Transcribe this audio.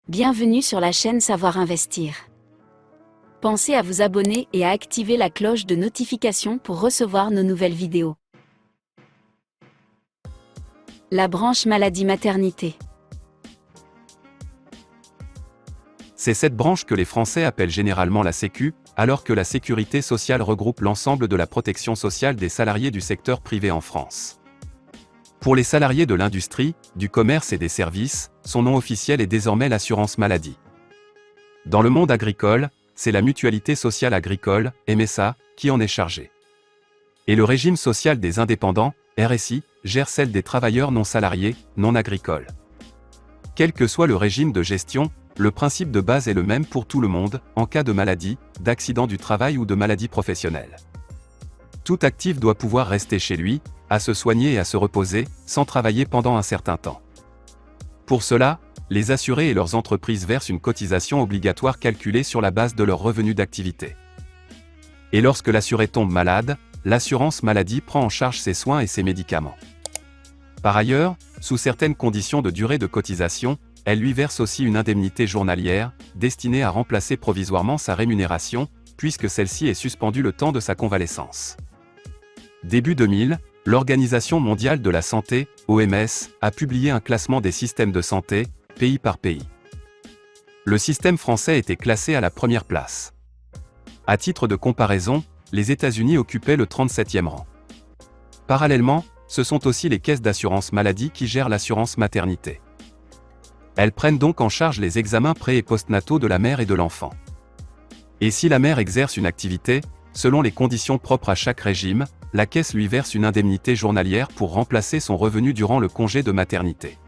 Bienvenue sur la chaîne Savoir Investir. Pensez à vous abonner et à activer la cloche de notification pour recevoir nos nouvelles vidéos. La branche maladie-maternité. C'est cette branche que les Français appellent généralement la Sécu, alors que la sécurité sociale regroupe l'ensemble de la protection sociale des salariés du secteur privé en France. Pour les salariés de l'industrie, du commerce et des services, son nom officiel est désormais l'assurance maladie. Dans le monde agricole, c'est la Mutualité sociale agricole, MSA, qui en est chargée. Et le régime social des indépendants, RSI, gère celle des travailleurs non salariés, non agricoles. Quel que soit le régime de gestion, le principe de base est le même pour tout le monde, en cas de maladie, d'accident du travail ou de maladie professionnelle. Tout actif doit pouvoir rester chez lui, à se soigner et à se reposer, sans travailler pendant un certain temps. Pour cela, les assurés et leurs entreprises versent une cotisation obligatoire calculée sur la base de leurs revenus d'activité. Et lorsque l'assuré tombe malade, l'assurance maladie prend en charge ses soins et ses médicaments. Par ailleurs, sous certaines conditions de durée de cotisation, elle lui verse aussi une indemnité journalière, destinée à remplacer provisoirement sa rémunération, puisque celle-ci est suspendue le temps de sa convalescence. Début 2000, l'Organisation mondiale de la santé, OMS, a publié un classement des systèmes de santé, pays par pays. Le système français était classé à la première place. À titre de comparaison, les États-Unis occupaient le 37e rang. Parallèlement, ce sont aussi les caisses d'assurance maladie qui gèrent l'assurance maternité. Elles prennent donc en charge les examens pré- et postnataux de la mère et de l'enfant. Et si la mère exerce une activité, selon les conditions propres à chaque régime, la caisse lui verse une indemnité journalière pour remplacer son revenu durant le congé de maternité.